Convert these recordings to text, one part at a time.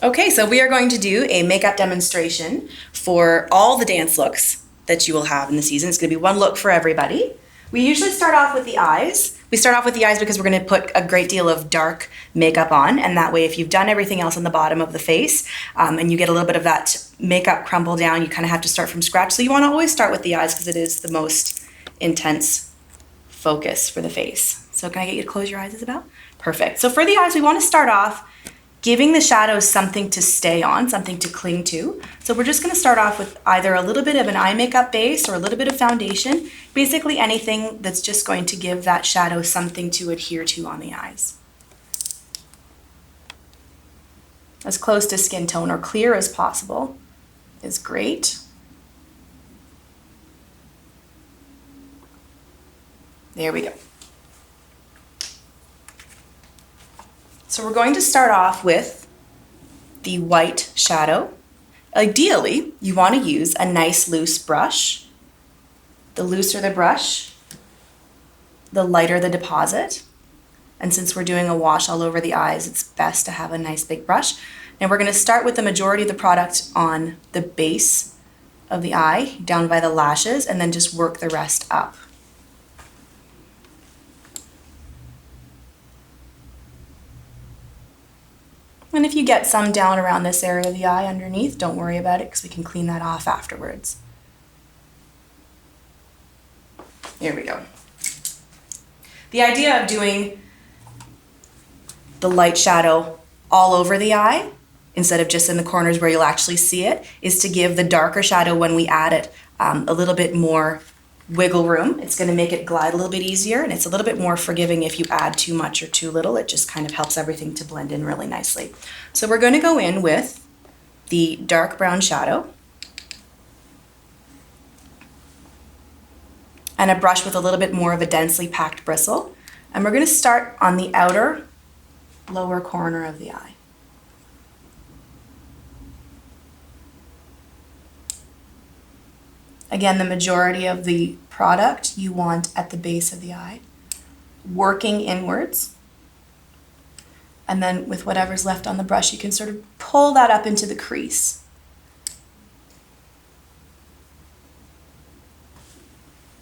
Okay, so we are going to do a makeup demonstration for all the dance looks that you will have in the season. It's going to be one look for everybody. We usually start off with the eyes. We start off with the eyes because we're going to put a great deal of dark makeup on, and that way if you've done everything else on the bottom of the face and you get a little bit of that makeup crumble down, you kind of have to start from scratch. So you want to always start with the eyes because it is the most intense focus for the face. So can I get you to close your eyes, Isabel? Perfect. So for the eyes, we want to start off giving the shadows something to stay on, something to cling to. So we're just going to start off with either a little bit of an eye makeup base or a little bit of foundation, basically anything that's just going to give that shadow something to adhere to on the eyes. As close to skin tone or clear as possible is great. There we go. So we're going to start off with the white shadow. Ideally, you want to use a nice loose brush. The looser the brush, the lighter the deposit. And since we're doing a wash all over the eyes, it's best to have a nice big brush. Now we're going to start with the majority of the product on the base of the eye, down by the lashes, and then just work the rest up. And if you get some down around this area of the eye underneath, don't worry about it because we can clean that off afterwards. There we go. The idea of doing the light shadow all over the eye, instead of just in the corners where you'll actually see it, is to give the darker shadow when we add it a little bit more wiggle room. It's going to make it glide a little bit easier, and it's a little bit more forgiving if you add too much or too little. It just kind of helps everything to blend in really nicely. So we're going to go in with the dark brown shadow and a brush with a little bit more of a densely packed bristle, and we're going to start on the outer lower corner of the eye. Again, the majority of the product you want at the base of the eye, working inwards. And then with whatever's left on the brush, you can sort of pull that up into the crease.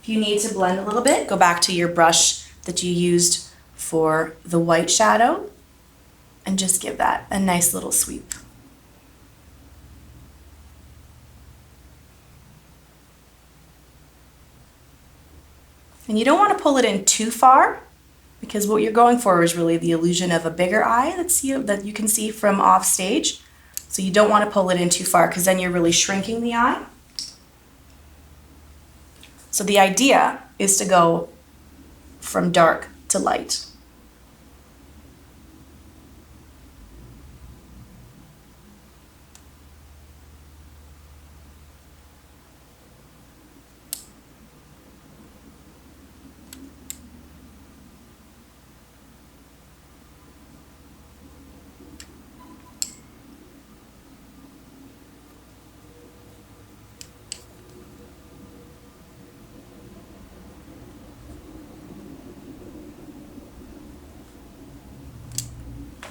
If you need to blend a little bit, go back to your brush that you used for the white shadow and just give that a nice little sweep. And you don't want to pull it in too far because what you're going for is really the illusion of a bigger eye that you can see from off stage. So you don't want to pull it in too far because then you're really shrinking the eye. So the idea is to go from dark to light.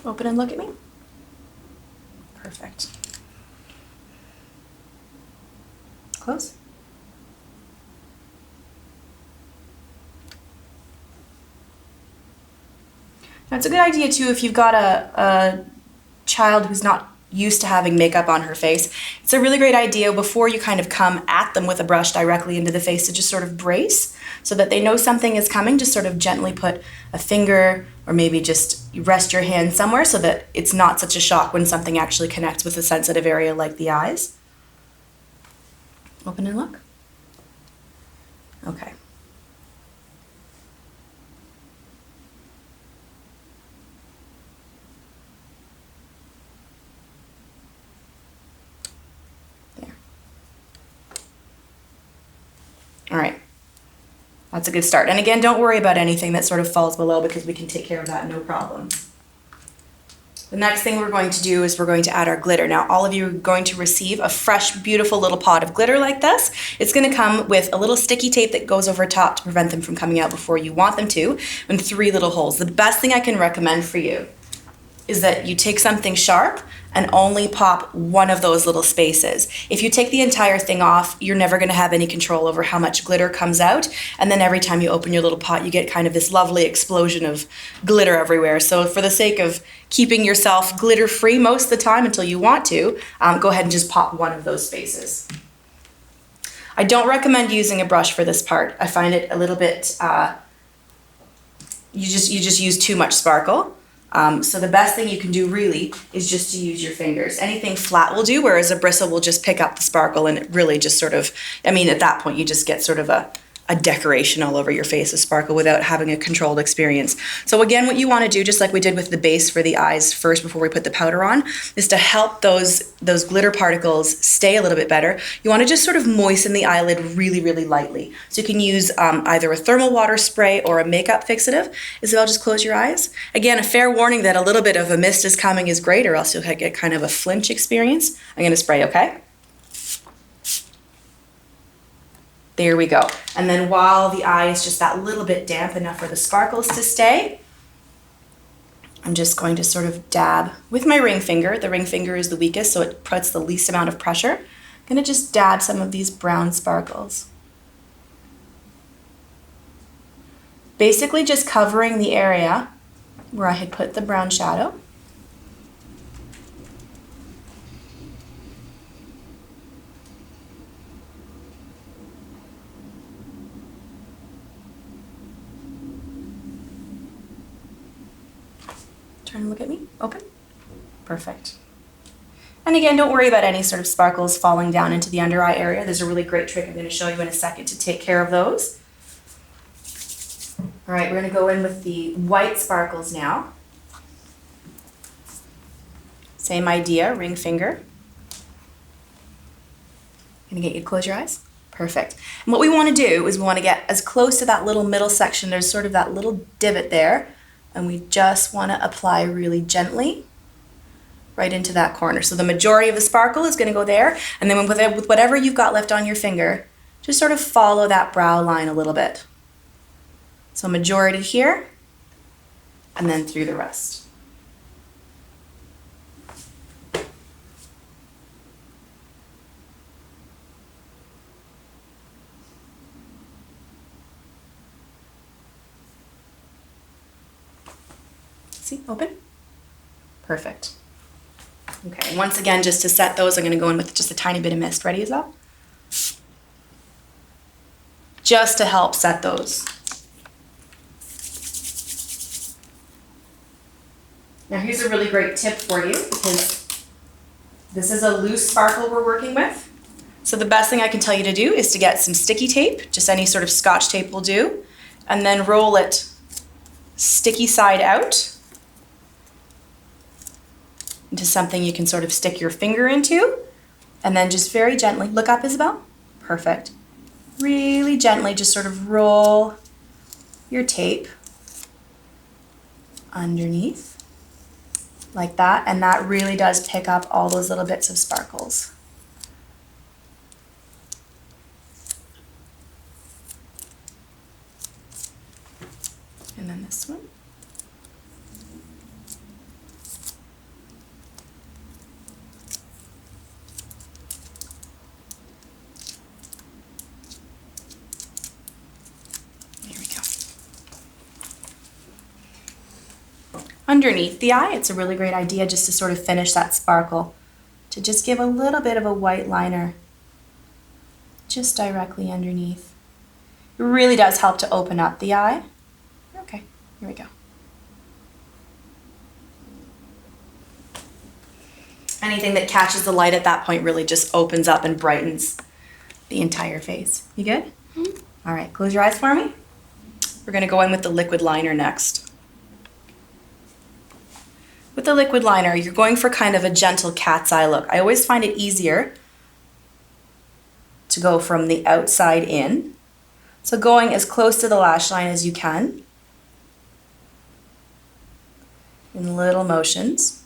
Open and look at me. Perfect. Close. Now it's a good idea too if you've got a child who's not used to having makeup on her face. It's a really great idea before you kind of come at them with a brush directly into the face to just sort of brace so that they know something is coming. Just sort of gently put a finger or maybe just rest your hand somewhere so that it's not such a shock when something actually connects with a sensitive area like the eyes. Open and look. Okay. All right, that's a good start. And again, don't worry about anything that sort of falls below because we can take care of that, no problem. The next thing we're going to do is we're going to add our glitter. Now, all of you are going to receive a fresh, beautiful little pot of glitter like this. It's going to come with a little sticky tape that goes over top to prevent them from coming out before you want them to, and 3 little holes. The best thing I can recommend for you is that you take something sharp and only pop one of those little spaces. If you take the entire thing off, you're never going to have any control over how much glitter comes out, and then every time you open your little pot, you get kind of this lovely explosion of glitter everywhere. So for the sake of keeping yourself glitter free most of the time until you want to, go ahead and just pop one of those spaces. I don't recommend using a brush for this part. I find it a little bit, you just use too much sparkle. So the best thing you can do really is just to use your fingers. Anything flat will do, whereas a bristle will just pick up the sparkle and it really just sort of, I mean, at that point you just get sort of a decoration all over your face of sparkle without having a controlled experience. So again, what you want to do, just like we did with the base for the eyes first before we put the powder on, is to help those glitter particles stay a little bit better. You want to just sort of moisten the eyelid really, really lightly. So you can use either a thermal water spray or a makeup fixative. Isabel, just close your eyes. Again, a fair warning that a little bit of a mist is coming is great, or else you'll get kind of a flinch experience. I'm going to spray, okay? There we go. And then while the eye is just that little bit damp enough for the sparkles to stay, I'm just going to sort of dab with my ring finger. The ring finger is the weakest, so it puts the least amount of pressure. I'm going to just dab some of these brown sparkles. Basically just covering the area where I had put the brown shadow. Turn and look at me. Open. Perfect. And again, don't worry about any sort of sparkles falling down into the under eye area. There's a really great trick I'm going to show you in a second to take care of those. All right, we're going to go in with the white sparkles now. Same idea, ring finger. Going to get you to close your eyes. Perfect. And what we want to do is we want to get as close to that little middle section. There's sort of that little divot there. And we just want to apply really gently right into that corner. So the majority of the sparkle is going to go there. And then with whatever you've got left on your finger, just sort of follow that brow line a little bit. So majority here, and then through the rest. See, open. Perfect. Okay, once again, just to set those, I'm going to go in with just a tiny bit of mist. Ready, Isabel? Just to help set those. Now here's a really great tip for you, because this is a loose sparkle we're working with. So the best thing I can tell you to do is to get some sticky tape, just any sort of Scotch tape will do, and then roll it sticky side out into something you can sort of stick your finger into, and then just very gently, look up, Isabel. Perfect. Really gently just sort of roll your tape underneath like that, and that really does pick up all those little bits of sparkles. And then this one. Underneath the eye, it's a really great idea just to sort of finish that sparkle, to just give a little bit of a white liner just directly underneath. It really does help to open up the eye. Okay, here we go. Anything that catches the light at that point really just opens up and brightens the entire face. You good? Mm-hmm. All right, close your eyes for me. We're going to go in with the liquid liner next. With the liquid liner, you're going for kind of a gentle cat's eye look. I always find it easier to go from the outside in. So going as close to the lash line as you can in little motions.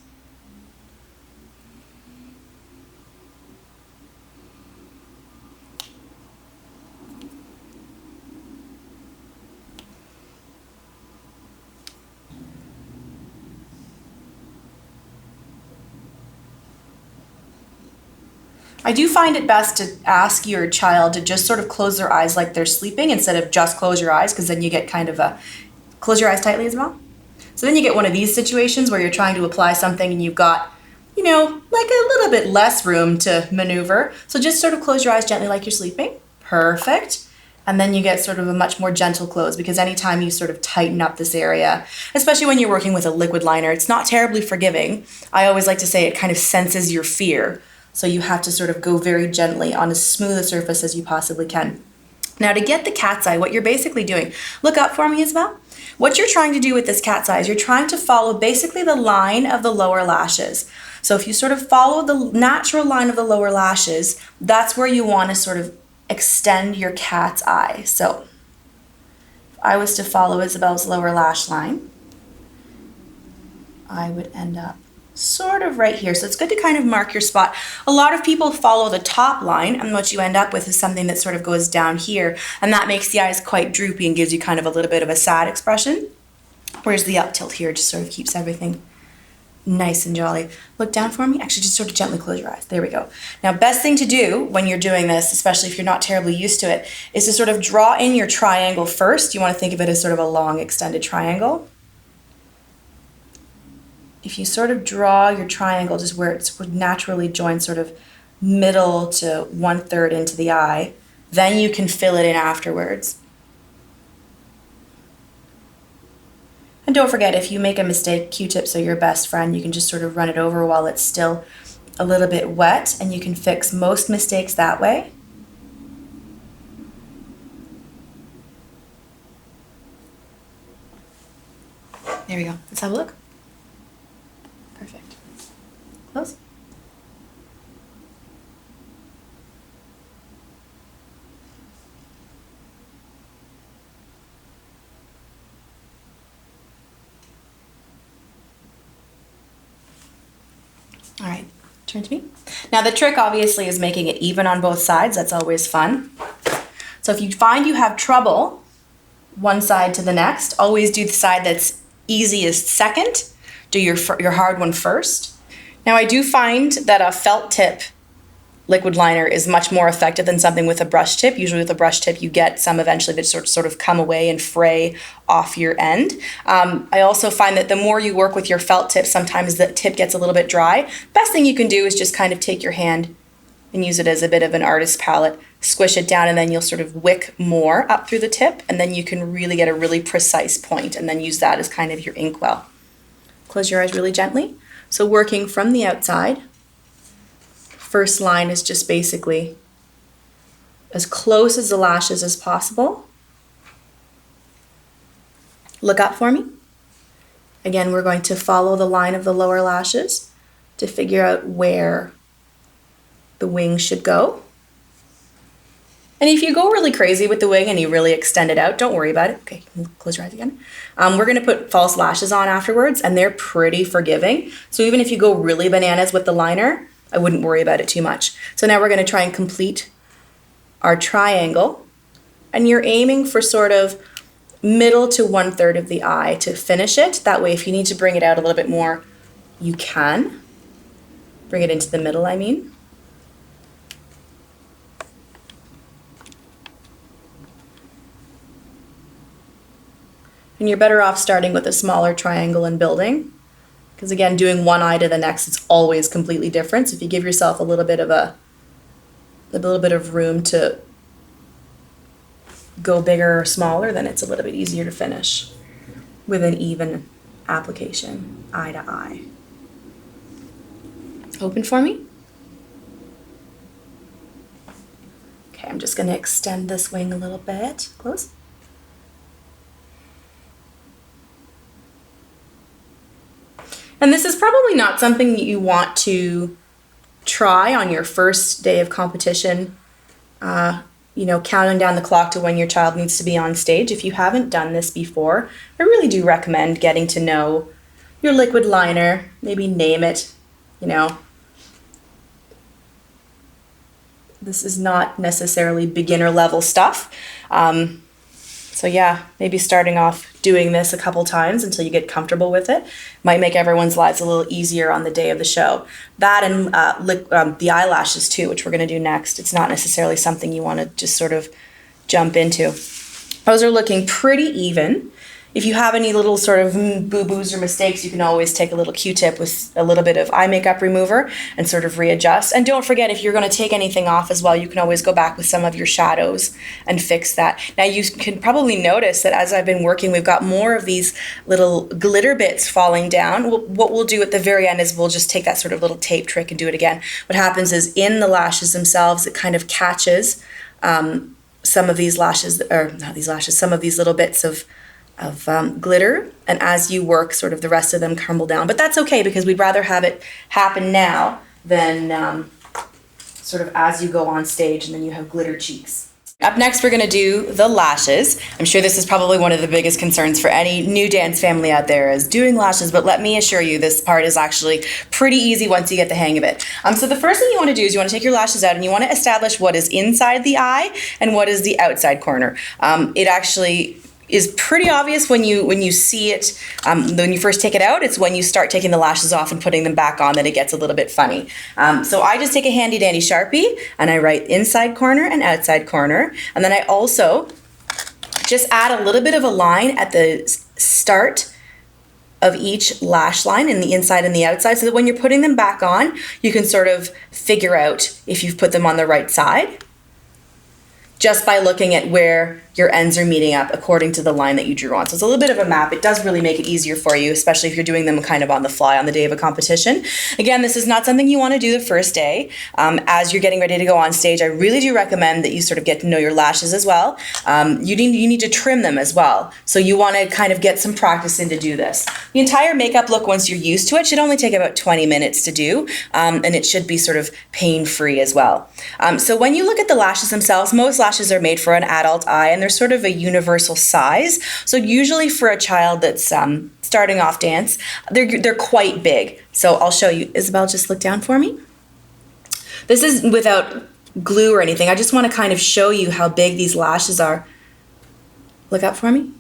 I do find it best to ask your child to just sort of close their eyes like they're sleeping instead of just close your eyes, because then you get kind of a, close your eyes tightly as well. So then you get one of these situations where you're trying to apply something and you've got, you know, like a little bit less room to maneuver. So just sort of close your eyes gently like you're sleeping. Perfect. And then you get sort of a much more gentle close, because anytime you sort of tighten up this area, especially when you're working with a liquid liner, it's not terribly forgiving. I always like to say it kind of senses your fear. So you have to sort of go very gently on as smooth a surface as you possibly can. Now to get the cat's eye, what you're basically doing, look up for me, Isabel. What you're trying to do with this cat's eye is you're trying to follow basically the line of the lower lashes. So if you sort of follow the natural line of the lower lashes, that's where you want to sort of extend your cat's eye. So if I was to follow Isabel's lower lash line, I would end up sort of right here. So it's good to kind of mark your spot. A lot of people follow the top line, and what you end up with is something that sort of goes down here, and that makes the eyes quite droopy and gives you kind of a little bit of a sad expression. Whereas the up tilt here just sort of keeps everything nice and jolly. Look down for me. Actually, just sort of gently close your eyes. There we go. Now, best thing to do when you're doing this, especially if you're not terribly used to it, is to sort of draw in your triangle first. You want to think of it as sort of a long extended triangle. If you sort of draw your triangle just where it would naturally join sort of middle to 1/3 into the eye, then you can fill it in afterwards. And don't forget, if you make a mistake, Q-tips are your best friend. You can just sort of run it over while it's still a little bit wet, and you can fix most mistakes that way. There we go. Let's have a look. Perfect. Close. All right, turn to me. Now the trick obviously is making it even on both sides. That's always fun. So if you find you have trouble one side to the next, always do the side that's easiest second. Do your hard one first. Now I do find that a felt tip liquid liner is much more effective than something with a brush tip. Usually with a brush tip you get some eventually that sort of come away and fray off your end. I also find that the more you work with your felt tip, sometimes the tip gets a little bit dry. Best thing you can do is just kind of take your hand and use it as a bit of an artist's palette, squish it down, and then you'll sort of wick more up through the tip, and then you can really get a really precise point, and then use that as kind of your inkwell. Close your eyes really gently. So working from the outside, first line is just basically as close as the lashes as possible. Look up for me. Again, we're going to follow the line of the lower lashes to figure out where the wing should go. And if you go really crazy with the wing and you really extend it out, don't worry about it. Okay, close your eyes again. We're gonna put false lashes on afterwards, and they're pretty forgiving. So even if you go really bananas with the liner, I wouldn't worry about it too much. So now we're gonna try and complete our triangle, and you're aiming for sort of middle to 1/3 of the eye to finish it. That way, if you need to bring it out a little bit more, you can. Bring it into the middle, I mean. And you're better off starting with a smaller triangle and building, because again, doing one eye to the next, it's always completely different. So if you give yourself a little bit of room to go bigger or smaller, then it's a little bit easier to finish with an even application, eye to eye. Open for me. Okay, I'm just going to extend this wing a little bit. Close. And this is probably not something you want to try on your first day of competition, counting down the clock to when your child needs to be on stage. If you haven't done this before, I really do recommend getting to know your liquid liner, maybe name it, This is not necessarily beginner level stuff. So yeah, maybe starting off doing this a couple times until you get comfortable with it might make everyone's lives a little easier on the day of the show. That and the eyelashes too, which we're going to do next. It's not necessarily something you want to just sort of jump into. Those are looking pretty even. If you have any little sort of boo-boos or mistakes, you can always take a little Q-tip with a little bit of eye makeup remover and sort of readjust. And don't forget, if you're going to take anything off as well, you can always go back with some of your shadows and fix that. Now, you can probably notice that as I've been working, we've got more of these little glitter bits falling down. What we'll do at the very end is we'll just take that sort of little tape trick and do it again. What happens is in the lashes themselves, it kind of catches some of these lashes, or not these lashes, some of these little bits of glitter, and as you work, sort of the rest of them crumble down. But that's okay, because we'd rather have it happen now than sort of as you go on stage and then you have glitter cheeks. Up next, we're going to do the lashes. I'm sure this is probably one of the biggest concerns for any new dance family out there, is doing lashes, but let me assure you, this part is actually pretty easy once you get the hang of it. So the first thing you want to do is you want to take your lashes out and you want to establish what is inside the eye and what is the outside corner. It actually is pretty obvious when you see it. When you first take it out, it's when you start taking the lashes off and putting them back on that it gets a little bit funny. So I just take a handy dandy Sharpie and I write inside corner and outside corner. And then I also just add a little bit of a line at the start of each lash line in the inside and the outside, so that when you're putting them back on, you can sort of figure out if you've put them on the right side just by looking at where your ends are meeting up according to the line that you drew on. So it's a little bit of a map. It does really make it easier for you, especially if you're doing them kind of on the fly on the day of a competition. Again, this is not something you want to do the first day. As you're getting ready to go on stage, I really do recommend that you sort of get to know your lashes as well. You need to trim them as well. So you want to kind of get some practice in to do this. The entire makeup look, once you're used to it, should only take about 20 minutes to do, and it should be sort of pain-free as well. So when you look at the lashes themselves, most lashes are made for an adult eye, and they're sort of a universal size. So usually for a child that's starting off dance, they're quite big. So I'll show you. Isabel, just look down for me. This is without glue or anything. I just want to kind of show you how big these lashes are. Look up for me.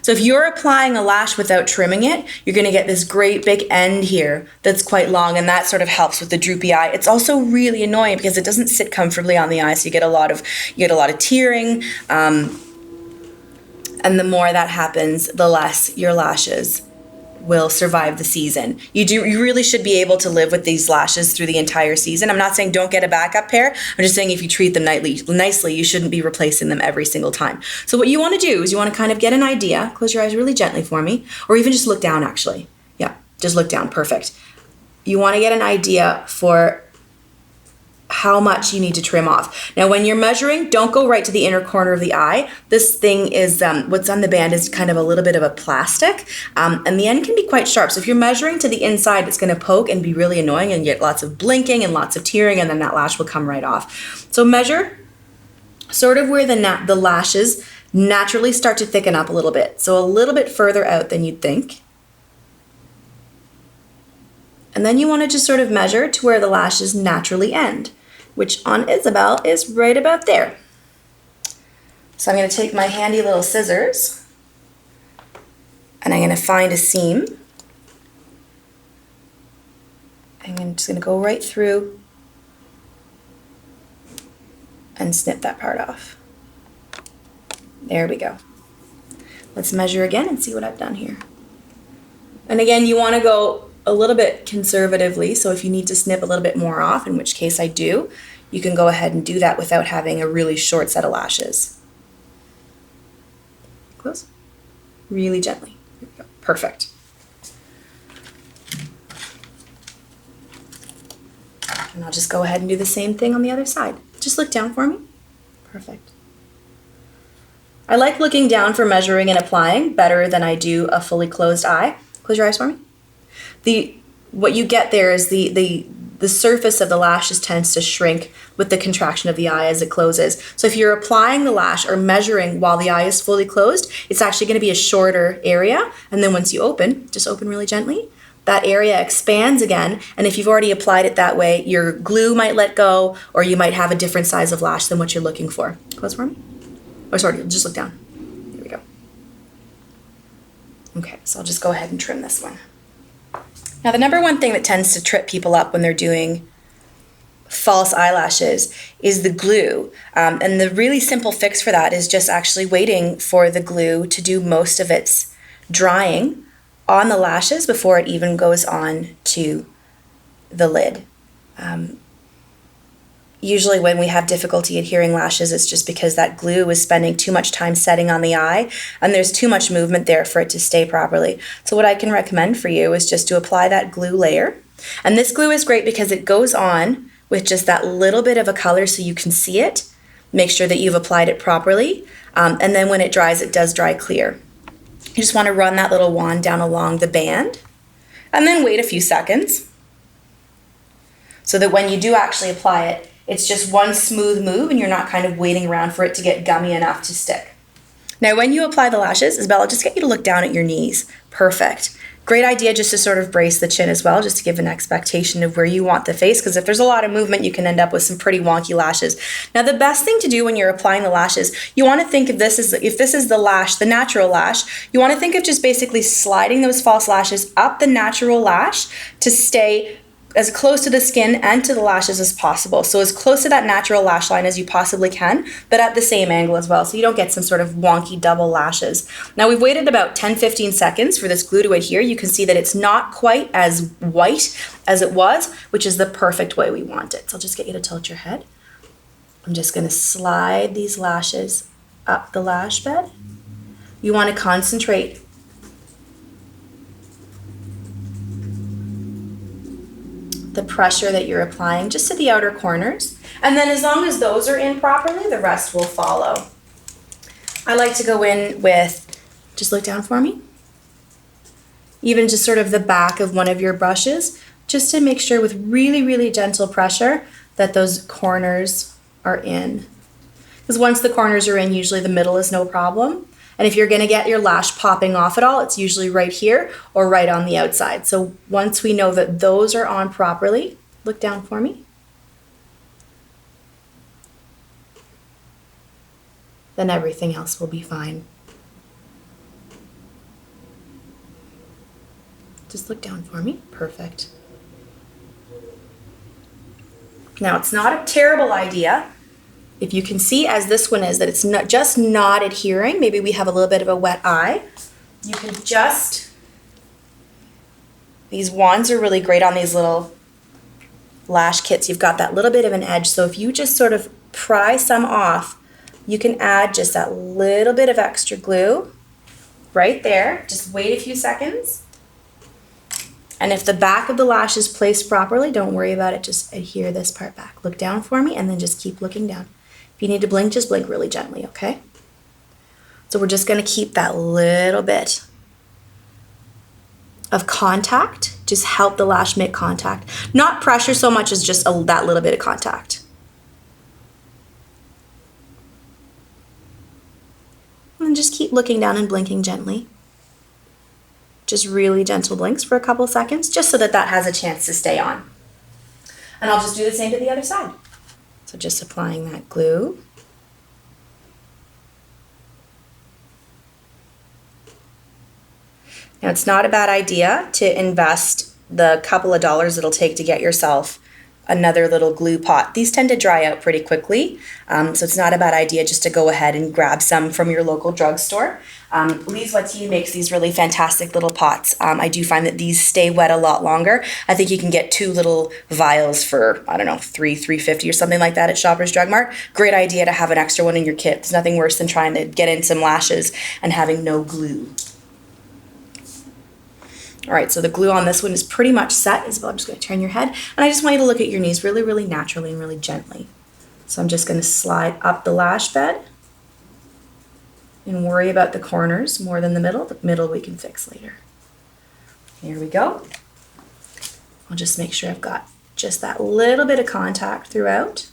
So if you're applying a lash without trimming it, you're going to get this great big end here that's quite long, and that sort of helps with the droopy eye. It's also really annoying because it doesn't sit comfortably on the eye, so you get a lot of tearing, and the more that happens, the less your lashes will survive the season. You really should be able to live with these lashes through the entire season. I'm not saying don't get a backup pair. I'm just saying if you treat them nicely, you shouldn't be replacing them every single time. So what you want to do is you want to kind of get an idea. Close your eyes really gently for me, or even just look down actually. Yeah, just look down. Perfect. You want to get an idea for how much you need to trim off. Now, when you're measuring, don't go right to the inner corner of the eye. This thing is, what's on the band is kind of a little bit of a plastic, and the end can be quite sharp. So if you're measuring to the inside, it's going to poke and be really annoying, and get lots of blinking and lots of tearing, and then that lash will come right off. So measure sort of where the lashes naturally start to thicken up a little bit. So a little bit further out than you'd think. And then you want to just sort of measure to where the lashes naturally end, which on Isabel is right about there. So I'm going to take my handy little scissors and I'm going to find a seam. And I'm just going to go right through and snip that part off. There we go. Let's measure again and see what I've done here. And again, you want to go a little bit conservatively, so if you need to snip a little bit more off, in which case I do, you can go ahead and do that without having a really short set of lashes. Close. Really gently. There we go. Perfect. And I'll just go ahead and do the same thing on the other side. Just look down for me. Perfect. I like looking down for measuring and applying better than I do a fully closed eye. Close your eyes for me. What you get there is the surface of the lashes tends to shrink with the contraction of the eye as it closes. So if you're applying the lash or measuring while the eye is fully closed, it's actually going to be a shorter area. And then once you open, just open really gently, that area expands again. And if you've already applied it that way, your glue might let go, or you might have a different size of lash than what you're looking for. Close for me. Or sorry, just look down. There we Okay, so I'll just go ahead and trim this one. Now the number one thing that tends to trip people up when they're doing false eyelashes is the glue. And the really simple fix for that is just actually waiting for the glue to do most of its drying on the lashes before it even goes on to the lid. Usually when we have difficulty adhering lashes, it's just because that glue is spending too much time setting on the eye and there's too much movement there for it to stay properly. So what I can recommend for you is just to apply that glue layer. And this glue is great because it goes on with just that little bit of a color so you can see it. Make sure that you've applied it properly. And then when it dries, it does dry clear. You just want to run that little wand down along the band and then wait a few seconds so that when you do actually apply it, it's just one smooth move and you're not kind of waiting around for it to get gummy enough to stick. Now when you apply the lashes, Isabella, I'll just get you to look down at your knees. Perfect. Great idea just to sort of brace the chin as well, just to give an expectation of where you want the face, because if there's a lot of movement, you can end up with some pretty wonky lashes. Now the best thing to do when you're applying the lashes, you want to think if this is the lash, the natural lash, you want to think of just basically sliding those false lashes up the natural lash to stay as close to the skin and to the lashes as possible. So as close to that natural lash line as you possibly can, but at the same angle as well, so you don't get some sort of wonky double lashes. Now we've waited about 10-15 seconds for this glue to adhere. You can see that it's not quite as white as it was, which is the perfect way we want it. So I'll just get you to tilt your head. I'm just gonna slide these lashes up the lash bed. You wanna concentrate the pressure that you're applying just to the outer corners. And then as long as those are in properly, the rest will follow. I like to go in with, just look down for me, even just sort of the back of one of your brushes, just to make sure with really, really gentle pressure that those corners are in. Because once the corners are in, usually the middle is no problem. And if you're gonna get your lash popping off at all, it's usually right here or right on the outside. So once we know that those are on properly, look down for me. Then everything else will be fine. Just look down for me, perfect. Now it's not a terrible idea. If you can see, as this one is, that it's not just not adhering, maybe we have a little bit of a wet eye, you can just, these wands are really great on these little lash kits. You've got that little bit of an edge, so if you just sort of pry some off, you can add just that little bit of extra glue right there. Just wait a few seconds. And if the back of the lash is placed properly, don't worry about it, just adhere this part back. Look down for me and then just keep looking down. If you need to blink, just blink really gently, okay? So we're just gonna keep that little bit of contact, just help the lash make contact. Not pressure so much as just that little bit of contact. And just keep looking down and blinking gently. Just really gentle blinks for a couple seconds, just so that that has a chance to stay on. And I'll just do the same to the other side. So just applying that glue. Now it's not a bad idea to invest the couple of dollars it'll take to get yourself another little glue pot. These tend to dry out pretty quickly, so it's not a bad idea just to go ahead and grab some from your local drugstore. Lise Wattier makes these really fantastic little pots. I do find that these stay wet a lot longer. I think you can get 2 little vials for, I don't know, $3.50 or something like that at Shoppers Drug Mart. Great idea to have an extra one in your kit. There's nothing worse than trying to get in some lashes and having no glue. All right, so the glue on this one is pretty much set. Isabel, I'm just gonna turn your head, and I just want you to look at your knees really, really naturally and really gently. So I'm just gonna slide up the lash bed and worry about the corners more than the middle. The middle we can fix later. Here we go. I'll just make sure I've got just that little bit of contact throughout.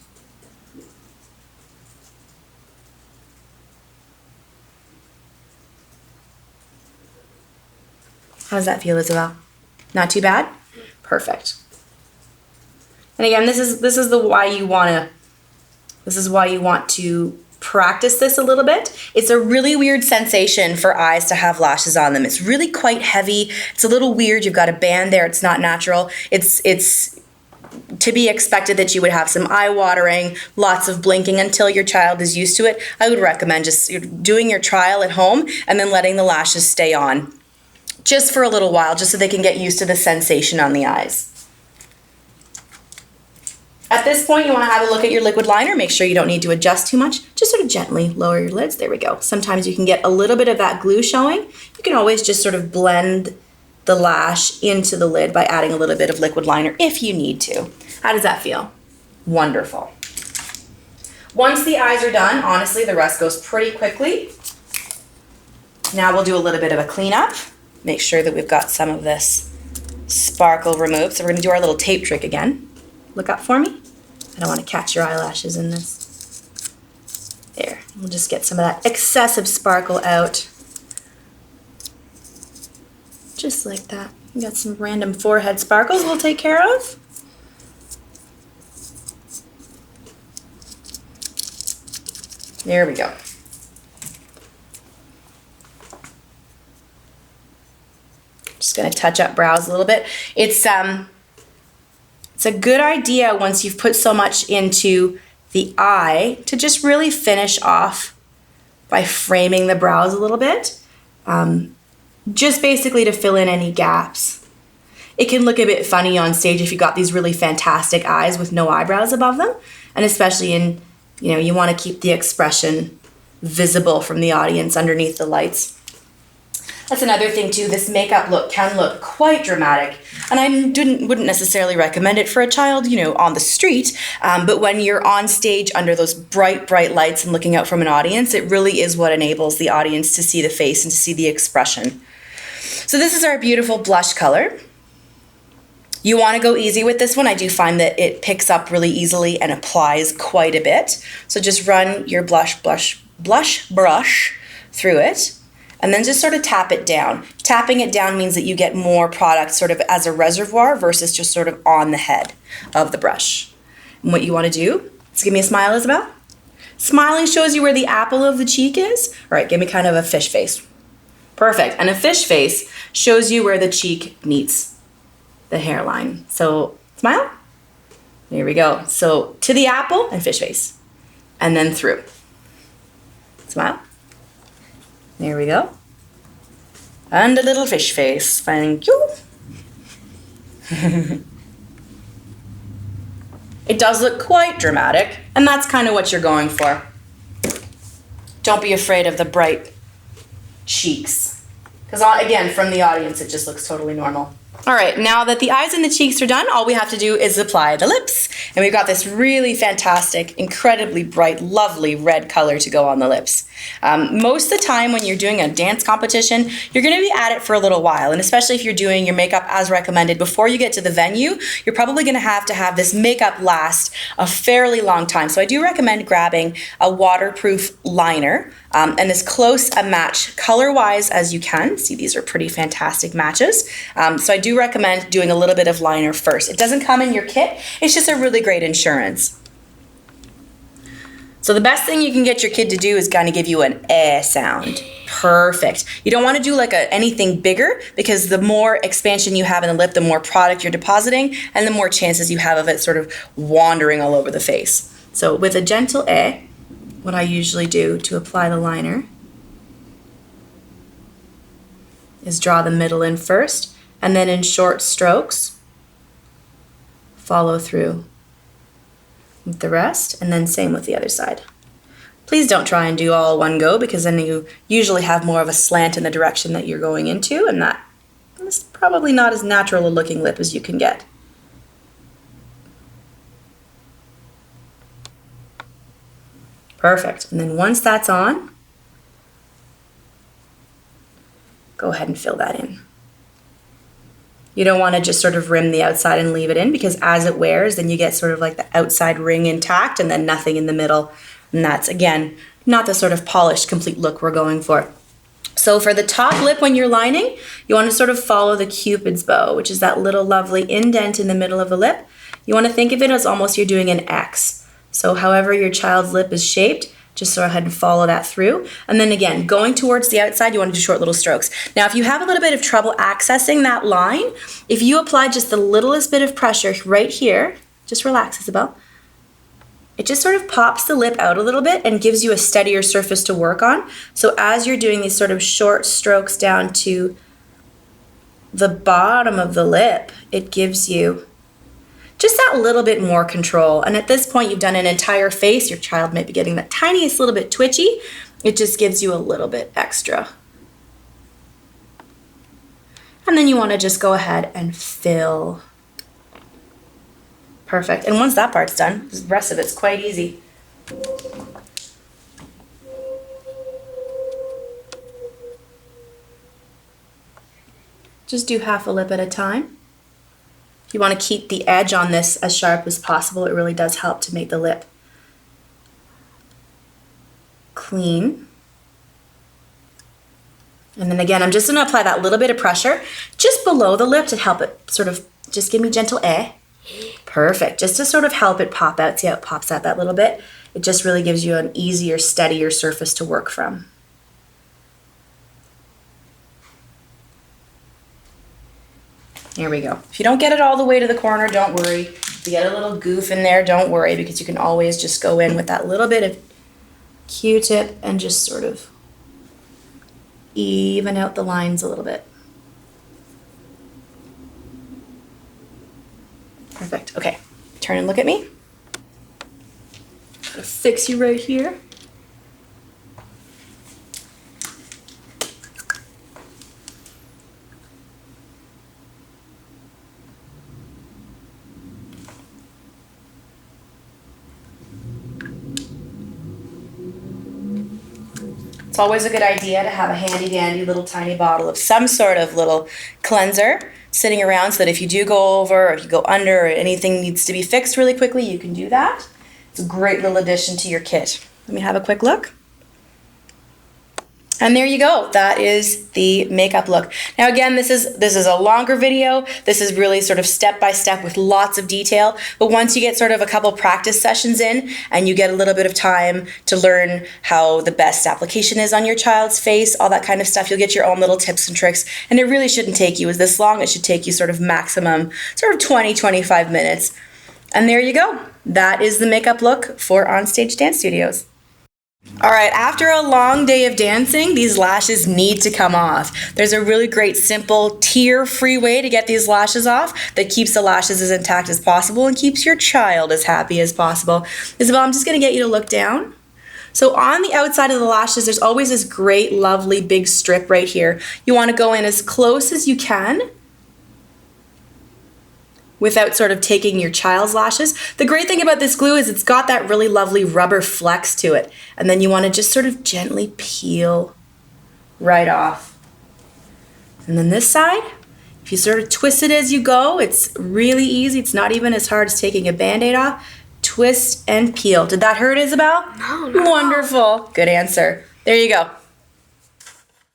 How does that feel, Isabel? Not too bad? Perfect. And again, this is why you want to practice this a little bit. It's a really weird sensation for eyes to have lashes on them. It's really quite heavy. It's a little weird. You've got a band there. It's not natural. It's to be expected that you would have some eye watering, lots of blinking until your child is used to it. I would recommend just doing your trial at home and then letting the lashes stay on just for a little while, just so they can get used to the sensation on the eyes. At this point, you want to have a look at your liquid liner. Make sure you don't need to adjust too much. Just sort of gently lower your lids. There we go. Sometimes you can get a little bit of that glue showing. You can always just sort of blend the lash into the lid by adding a little bit of liquid liner if you need to. How does that feel? Wonderful. Once the eyes are done, honestly, the rest goes pretty quickly. Now we'll do a little bit of a cleanup. Make sure that we've got some of this sparkle removed. So we're gonna do our little tape trick again. Look up for me. I don't want to catch your eyelashes in this. There, we'll just get some of that excessive sparkle out. Just like that. We got some random forehead sparkles we'll take care of. There we go. Just gonna touch up brows a little bit. It's a good idea once you've put so much into the eye to just really finish off by framing the brows a little bit. Just basically to fill in any gaps. It can look a bit funny on stage if you've got these really fantastic eyes with no eyebrows above them. And especially in, you want to keep the expression visible from the audience underneath the lights. That's another thing too, this makeup look can look quite dramatic. And I wouldn't necessarily recommend it for a child, on the street. But when you're on stage under those bright, bright lights and looking out from an audience, it really is what enables the audience to see the face and to see the expression. So this is our beautiful blush color. You want to go easy with this one. I do find that it picks up really easily and applies quite a bit. So just run your blush brush through it. And then just sort of tap it down. Tapping it down means that you get more product sort of as a reservoir versus just sort of on the head of the brush. And what you want to do is give me a smile, Isabel. Smiling shows you where the apple of the cheek is. All right, give me kind of a fish face. Perfect. And a fish face shows you where the cheek meets the hairline. So smile. There we go. So to the apple and fish face. And then through. Smile. There we go. And a little fish face. Thank you. It does look quite dramatic, and that's kind of what you're going for. Don't be afraid of the bright cheeks. Because again, from the audience, it just looks totally normal. All right, now that the eyes and the cheeks are done, all we have to do is apply the lips. And we've got this really fantastic, incredibly bright, lovely red color to go on the lips. Most of the time when you're doing a dance competition, you're gonna be at it for a little while. And especially if you're doing your makeup as recommended before you get to the venue, you're probably gonna have to have this makeup last a fairly long time. So I do recommend grabbing a waterproof liner and as close a match color-wise as you can. See, these are pretty fantastic matches. So I do recommend doing a little bit of liner first. It doesn't come in your kit. It's just a really great insurance. So the best thing you can get your kid to do is kind of give you an eh sound. Perfect. You don't want to do like anything bigger, because the more expansion you have in the lip, the more product you're depositing and the more chances you have of it sort of wandering all over the face. So with a gentle eh, what I usually do to apply the liner is draw the middle in first, and then in short strokes, follow through with the rest, and then same with the other side. Please don't try and do all one go, because then you usually have more of a slant in the direction that you're going into, and that is probably not as natural a looking lip as you can get. Perfect. And then once that's on, go ahead and fill that in. You don't want to just sort of rim the outside and leave it in, because as it wears, then you get sort of like the outside ring intact and then nothing in the middle. And that's, again, not the sort of polished, complete look we're going for. So for the top lip when you're lining, you want to sort of follow the Cupid's bow, which is that little lovely indent in the middle of the lip. You want to think of it as almost you're doing an X. So however your child's lip is shaped, Just go ahead and follow that through. And then again, going towards the outside, you want to do short little strokes. Now, if you have a little bit of trouble accessing that line, if you apply just the littlest bit of pressure right here, just relax, Isabel. It just sort of pops the lip out a little bit and gives you a steadier surface to work on. So as you're doing these sort of short strokes down to the bottom of the lip, it gives you just that little bit more control. And at this point, you've done an entire face. Your child might be getting that tiniest little bit twitchy. It just gives you a little bit extra. And then you want to just go ahead and fill. Perfect. And once that part's done, the rest of it's quite easy. Just do half a lip at a time. You want to keep the edge on this as sharp as possible. It really does help to make the lip clean. And then again, I'm just going to apply that little bit of pressure just below the lip to help it sort of, just give me gentle air. Perfect. Just to sort of help it pop out. See how it pops out that little bit? It just really gives you an easier, steadier surface to work from. Here we go. If you don't get it all the way to the corner, don't worry. If you get a little goof in there, don't worry, because you can always just go in with that little bit of Q-tip and just sort of even out the lines a little bit. Perfect. Okay, turn and look at me. Gotta fix you right here. It's always a good idea to have a handy dandy little tiny bottle of some sort of little cleanser sitting around so that if you do go over or if you go under or anything needs to be fixed really quickly, you can do that. It's a great little addition to your kit. Let me have a quick look. And there you go. That is the makeup look. Now again, this is a longer video. This is really sort of step by step with lots of detail. But once you get sort of a couple practice sessions in and you get a little bit of time to learn how the best application is on your child's face, all that kind of stuff, you'll get your own little tips and tricks. And it really shouldn't take you this long. It should take you sort of maximum sort of 20-25 minutes. And there you go. That is the makeup look for Onstage Dance Studios. All right, after a long day of dancing, these lashes need to come off. There's a really great, simple, tear-free way to get these lashes off that keeps the lashes as intact as possible and keeps your child as happy as possible. Isabel, I'm just going to get you to look down. So on the outside of the lashes, there's always this great, lovely, big strip right here. You want to go in as close as you can without sort of taking your child's lashes. The great thing about this glue is it's got that really lovely rubber flex to it. And then you want to just sort of gently peel right off. And then this side, if you sort of twist it as you go, it's really easy. It's not even as hard as taking a Band-Aid off. Twist and peel. Did that hurt, Isabel? No. Wonderful. Good answer. There you go.